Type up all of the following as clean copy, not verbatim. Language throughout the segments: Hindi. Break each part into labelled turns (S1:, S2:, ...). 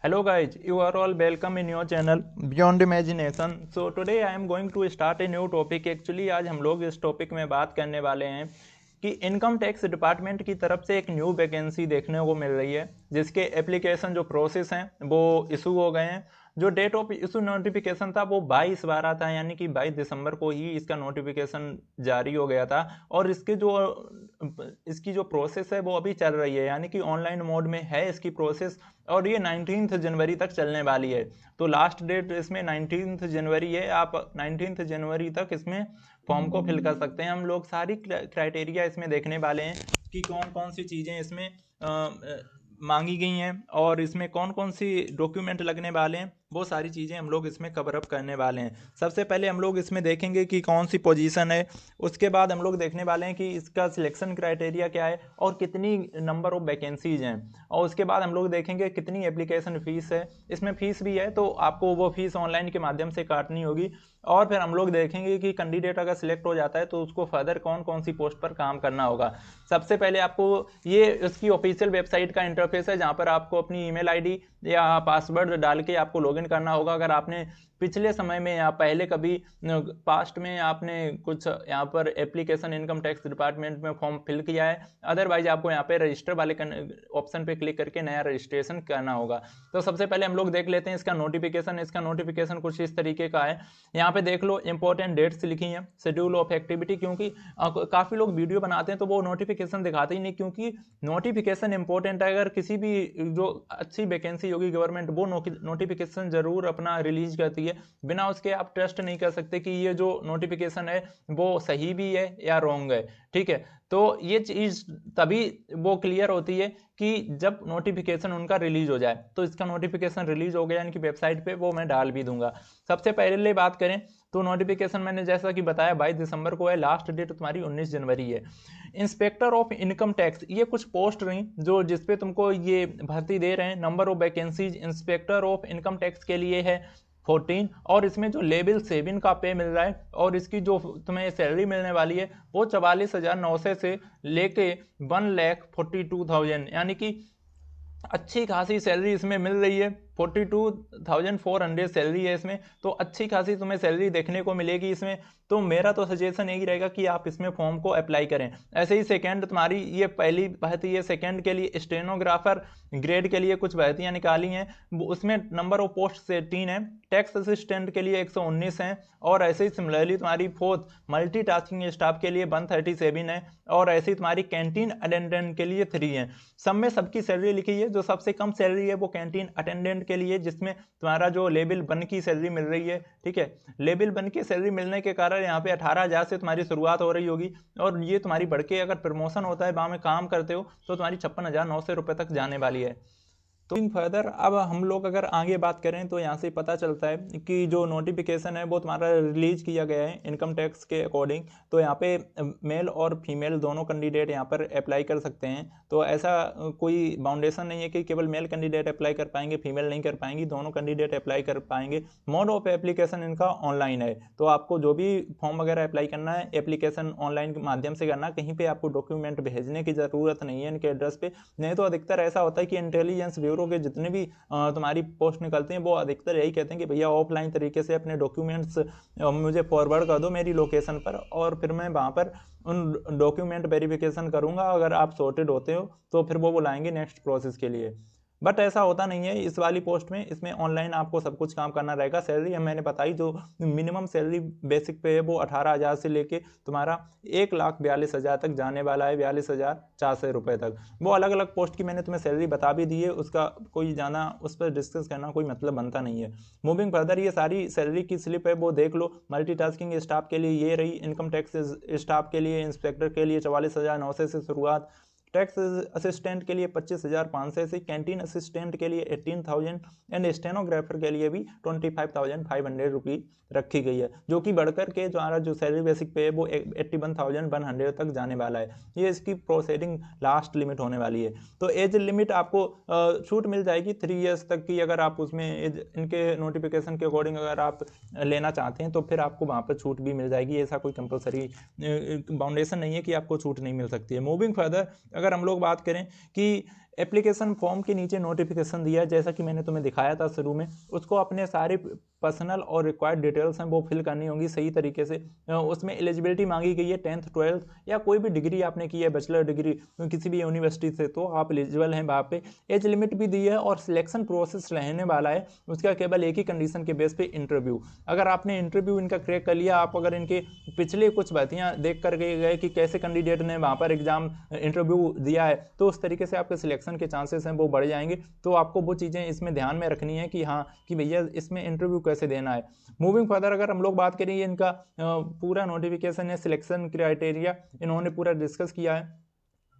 S1: Hello guys, you are all welcome in your channel Beyond Imagination. So today I am going to start a new topic. Actually आज हम लोग इस टॉपिक में बात करने वाले हैं कि इनकम टैक्स डिपार्टमेंट की तरफ से एक न्यू वैकेंसी देखने को मिल रही है, जिसके एप्लीकेशन जो प्रोसेस हैं वो इशू हो गए हैं। जो डेट ऑफ इशू नोटिफिकेशन था वो 22/12 था, यानी कि 22 दिसंबर को ही इसका नोटिफिकेशन जारी हो गया था। और इसकी जो प्रोसेस है वो अभी चल रही है, यानी कि ऑनलाइन मोड में है इसकी प्रोसेस। और ये 19 जनवरी तक चलने वाली है। तो लास्ट डेट इसमें 19 जनवरी है। आप 19 जनवरी तक इसमें फॉर्म को फिल कर सकते हैं। हम लोग सारी क्राइटेरिया इसमें देखने वाले हैं कि कौन कौन सी चीज़ें इसमें मांगी गई हैं और इसमें कौन कौन सी डॉक्यूमेंट लगने वाले हैं, वो सारी चीज़ें हम लोग इसमें कवर अप करने वाले हैं। सबसे पहले हम लोग इसमें देखेंगे कि कौन सी पोजीशन है। उसके बाद हम लोग देखने वाले हैं कि इसका सिलेक्शन क्राइटेरिया क्या है और कितनी नंबर ऑफ वैकेंसीज हैं। और उसके बाद हम लोग देखेंगे कितनी एप्लीकेशन फ़ीस है। इसमें फ़ीस भी है, तो आपको वो फीस ऑनलाइन के माध्यम से काटनी होगी। और फिर हम लोग देखेंगे कि कैंडिडेट अगर सिलेक्ट हो जाता है तो उसको फर्दर कौन कौन सी पोस्ट पर काम करना होगा। सबसे पहले आपको ये इसकी ऑफिशियल वेबसाइट का इंटरफेस है, जहाँ पर आपको अपनी ईमेल आईडी या पासवर्ड डाल के आपको लॉगिन करना होगा। अगर आपने पिछले समय में या पहले कभी पास्ट में आपने कुछ यहाँ पर एप्लीकेशन इनकम टैक्स डिपार्टमेंट में फॉर्म फिल किया है, अदरवाइज आपको यहाँ पे रजिस्टर वाले ऑप्शन पे क्लिक करके नया रजिस्ट्रेशन करना होगा। तो सबसे पहले हम लोग देख लेते हैं इसका नोटिफिकेशन। इसका नोटिफिकेशन कुछ इस तरीके का है। यहाँ पे देख लो इंपॉर्टेंट डेट्स लिखी हैं, शेड्यूल ऑफ एक्टिविटी, क्योंकि काफ़ी लोग वीडियो बनाते हैं तो वो नोटिफिकेशन दिखाते ही नहीं, क्योंकि नोटिफिकेशन इंपॉर्टेंट है। अगर किसी भी जो अच्छी वैकेंसी होगी गवर्नमेंट वो नोटिफिकेशन जरूर अपना रिलीज करती है। बिना उसके आप ट्रस्ट नहीं कर सकते कि ये जो नोटिफिकेशन है वो सही भी है या रॉन्ग है। ठीक है, तो ये चीज़ तभी वो क्लियर होती है कि जब नोटिफिकेशन उनका रिलीज हो जाए। तो इसका नोटिफिकेशन रिलीज हो गया इनकी वेबसाइट पे, वो मैं डाल भी दूंगा। सबसे पहले बात करें तो नोटिफिकेशन मैंने जैसा कि बताया 22 दिसंबर को है, लास्ट डेट तुम्हारी 19 जनवरी है। इंस्पेक्टर ऑफ इनकम टैक्स, ये कुछ पोस्ट रही जो जिसपे तुमको ये भर्ती दे रहे हैं। Number of vacancies inspector of income tax के लिए है 14, और इसमें जो लेवल 7 का पे मिल रहा है और इसकी जो तुम्हें सैलरी मिलने वाली है वो 44,900 से लेके 1,42,000, यानी कि अच्छी खासी सैलरी इसमें मिल रही है। 42,400 सैलरी है इसमें, तो अच्छी खासी तुम्हें सैलरी देखने को मिलेगी इसमें। तो मेरा तो सजेशन यही रहेगा कि आप इसमें फॉर्म को अप्लाई करें। ऐसे ही सेकंड तुम्हारी ये पहली भर्ती है, सेकंड के लिए स्टेनोग्राफर ग्रेड के लिए कुछ भर्तियां निकाली हैं, उसमें नंबर ऑफ पोस्ट से 3 है। टैक्स असिस्टेंट के लिए 119 है। और ऐसे ही सिमिलरली तुम्हारी फोर्थ मल्टीटास्किंग स्टाफ के लिए 137 है। और ऐसे ही तुम्हारी कैंटीन अटेंडेंट के लिए 3 है। सब में सबकी सैलरी लिखी है। जो सबसे कम सैलरी है वो कैंटीन अटेंडेंट के लिए, जिसमें तुम्हारा जो लेवल 1 की सैलरी मिल रही है। ठीक है, लेवल 1 की सैलरी मिलने के कारण यहाँ पे 18,000 से तुम्हारी शुरुआत हो रही होगी। और ये तुम्हारी बढ़ के अगर प्रमोशन होता है, वहाँ में काम करते हो, तो तुम्हारी 56,900 रुपये तक जाने वाली है। तो फर्दर अब हम लोग अगर आगे बात करें तो यहाँ से पता चलता है कि जो नोटिफिकेशन है वो तुम्हारा रिलीज किया गया है इनकम टैक्स के अकॉर्डिंग। तो यहाँ पे मेल और फीमेल दोनों कैंडिडेट यहाँ पर अप्लाई कर सकते हैं। तो ऐसा कोई बाउंडेशन नहीं है कि केवल मेल कैंडिडेट अप्लाई कर पाएंगे, फीमेल नहीं कर पाएंगी, दोनों कैंडिडेट अप्लाई कर पाएंगे। मोड ऑफ एप्लीकेशन इनका ऑनलाइन है। तो आपको जो भी फॉर्म वगैरह अप्लाई करना है एप्लीकेशन ऑनलाइन के माध्यम से करना, कहीं पर आपको डॉक्यूमेंट भेजने की ज़रूरत नहीं है इनके एड्रेस पे। नहीं तो अधिकतर ऐसा होता है कि इंटेलिजेंस ब्यूरो के जितने भी तुम्हारी पोस्ट निकलते हैं वो अधिकतर यही कहते हैं कि भैया ऑफलाइन तरीके से अपने डॉक्यूमेंट्स मुझे फॉरवर्ड कर दो मेरी लोकेशन पर, और फिर मैं वहाँ पर उन डॉक्यूमेंट वेरिफिकेशन करूँगा। अगर आप सॉर्टेड होते हो तो फिर वो बुलाएंगे नेक्स्ट प्रोसेस के लिए। बट ऐसा होता नहीं है इस वाली पोस्ट में। इसमें ऑनलाइन आपको सब कुछ काम करना रहेगा। सैलरी मैंने बताई, जो मिनिमम सैलरी बेसिक पे है वो 18,000 से लेके तुम्हारा 1,42,000 तक जाने वाला है, 42,400 रुपये तक। वो अलग अलग पोस्ट की मैंने तुम्हें सैलरी बता भी दी है, उसका कोई ज़्यादा उस पर डिस्कस करना कोई मतलब बनता नहीं है। मूविंग फर्दर, ये सारी सैलरी की स्लिप है वो देख लो। मल्टीटास्किंग स्टाफ के लिए ये रही, इनकम टैक्स स्टाफ के लिए इंस्पेक्टर के लिए 44,900 से शुरुआत, टैक्स असिस्टेंट के लिए 25,500 से, कैंटीन असिस्टेंट के लिए 18,000 एंड स्टेनोग्राफर के लिए भी 25,500 रुपये रखी गई है, जो कि बढ़कर के जो हमारा जो सैलरी बेसिक पे है वो 81,100 तक जाने वाला है। ये इसकी प्रोसीडिंग लास्ट लिमिट होने वाली है। तो एज लिमिट आपको छूट मिल जाएगी 3 ईयर्स तक की। अगर आप उसमें एज इनके नोटिफिकेशन के अकॉर्डिंग अगर आप लेना चाहते हैं तो फिर आपको वहाँ पर छूट भी मिल जाएगी। ऐसा कोई कंपलसरी बाउंडेशन नहीं है कि आपको छूट नहीं मिल सकती है। मूविंग फर्दर, अगर हम लोग बात करें कि एप्लीकेशन फॉर्म के नीचे नोटिफिकेशन दिया है, जैसा कि मैंने तुम्हें दिखाया था शुरू में। उसको अपने सारे पर्सनल और रिक्वायर्ड डिटेल्स हैं वो फिल करनी होंगी सही तरीके से। उसमें एलिजिबिलिटी मांगी गई है 10th 12th या कोई भी डिग्री आपने की है, बैचलर डिग्री किसी भी यूनिवर्सिटी से, तो आप एलिजिबल हैं वहाँ पे। एज लिमिट भी दी है और सिलेक्शन प्रोसेस रहने वाला है उसका केवल एक ही कंडीशन के बेस पे इंटरव्यू। अगर आपने इंटरव्यू इनका क्रैक कर लिया, आप अगर इनके पिछले कुछ भर्तियाँ देख कर गए कि कैसे कैंडिडेट ने वहाँ पर एग्जाम इंटरव्यू दिया है, तो उस तरीके से आपके सिलेक्शन के चांसेस हैं वो बढ़ जाएंगे। तो आपको वो चीज़ें इसमें ध्यान में रखनी है कि हाँ कि भैया इसमें इंटरव्यू कैसे देना है। मूविंग फर्दर अगर हम लोग बात करें, इनका पूरा नोटिफिकेशन है, सिलेक्शन क्राइटेरिया इन्होंने पूरा डिस्कस किया है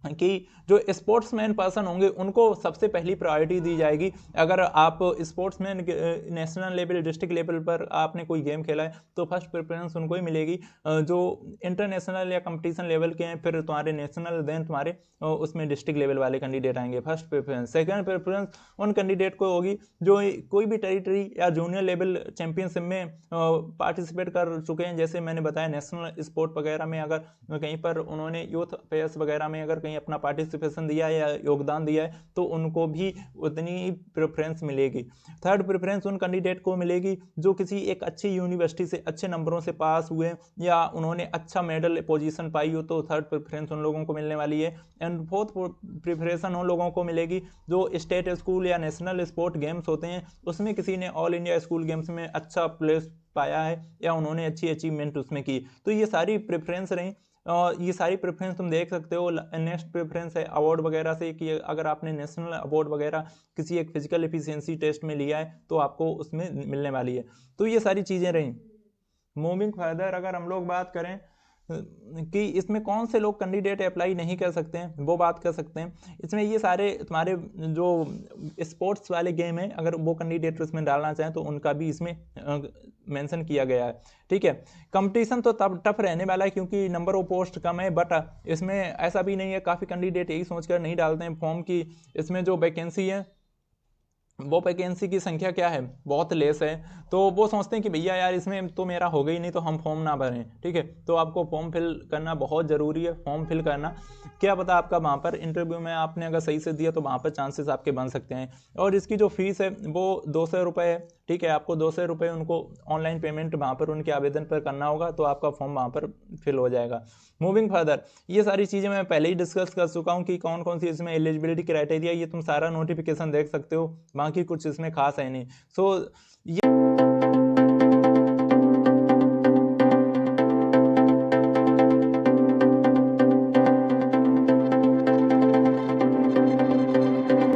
S1: कि जो स्पोर्ट्समैन पर्सन होंगे उनको सबसे पहली प्रायोरिटी दी जाएगी। अगर आप sportsman national level district level पर आपने कोई गेम खेला है तो फर्स्ट प्रेफरेंस उनको ही मिलेगी। जो इंटरनेशनल या कंपटीशन लेवल के हैं फिर तुम्हारे नेशनल, देन तुम्हारे उसमें डिस्ट्रिक्ट लेवल वाले कैंडिडेट आएंगे फर्स्ट प्रेफरेंस। सेकंड प्रेफरेंस उन कैंडिडेट को होगी जो कोई भी टेरिटरी या जूनियर लेवल चैंपियनशिप में पार्टिसिपेट कर चुके हैं। जैसे मैंने बताया नेशनल स्पोर्ट वगैरह में अगर कहीं पर उन्होंने यूथ अफेयर्स वगैरह में अगर कहीं अपना पार्टिसिपेशन दिया है या योगदान दिया है तो उनको भी उतनी ही प्रेफरेंस मिलेगी। थर्ड प्रेफरेंस उन कैंडिडेट को मिलेगी जो किसी एक अच्छी यूनिवर्सिटी से अच्छे नंबरों से पास हुए या उन्होंने अच्छा मेडल पोजीशन पाई हो, तो थर्ड प्रेफरेंस उन लोगों को मिलने वाली है। एंड फोर्थ प्रेफरेंस उन लोगों को मिलेगी जो स्टेट स्कूल या नेशनल स्पोर्ट गेम्स होते हैं उसमें किसी ने ऑल इंडिया स्कूल गेम्स में अच्छा प्लेस पाया है या उन्होंने अच्छी अचीवमेंट उसमें की। तो ये सारी प्रेफरेंस रही और ये सारी प्रेफरेंस तुम देख सकते हो। नेक्स्ट प्रेफरेंस है अवार्ड वगैरह से, कि अगर आपने नेशनल अवार्ड वगैरह किसी एक फिजिकल एफिशिएंसी टेस्ट में लिया है तो आपको उसमें मिलने वाली है। तो ये सारी चीज़ें रहीं। मूविंग फर्दर अगर हम लोग बात करें कि इसमें कौन से लोग कैंडिडेट अप्लाई नहीं कर सकते हैं वो बात कर सकते हैं। इसमें ये सारे तुम्हारे जो स्पोर्ट्स वाले गेम हैं अगर वो कैंडिडेट इसमें डालना चाहें तो उनका भी इसमें मेंशन किया गया है। ठीक है, कंपटीशन तो तब टफ रहने वाला है क्योंकि नंबर ऑफ पोस्ट कम है, बट इसमें ऐसा भी नहीं है, काफ़ी कैंडिडेट यही सोचकर नहीं डालते हैं फॉर्म की इसमें जो वैकेंसी है वो वैकेंसी की संख्या क्या है बहुत लेस है। तो वो सोचते हैं कि भैया यार इसमें तो मेरा हो गई नहीं तो हम फॉर्म ना भरें। ठीक है, तो आपको फॉर्म फिल करना बहुत ज़रूरी है। फॉर्म फिल करना क्या पता आपका वहाँ पर इंटरव्यू में आपने अगर सही से दिया तो वहाँ पर चांसेस आपके बन सकते हैं। और इसकी जो फीस है वो 200 रुपये है। ठीक है, आपको 200 रुपये उनको ऑनलाइन पेमेंट वहाँ पर उनके आवेदन पर करना होगा तो आपका फॉर्म वहाँ पर फिल हो जाएगा। मूविंग फर्दर ये सारी चीज़ें मैं पहले ही डिस्कस कर चुका हूँ कि कौन कौन सी इसमें एलिजिबिलिटी क्राइटेरिया, ये तुम सारा नोटिफिकेशन देख सकते हो, बाकी कुछ इसमें खास है नहीं। सो ये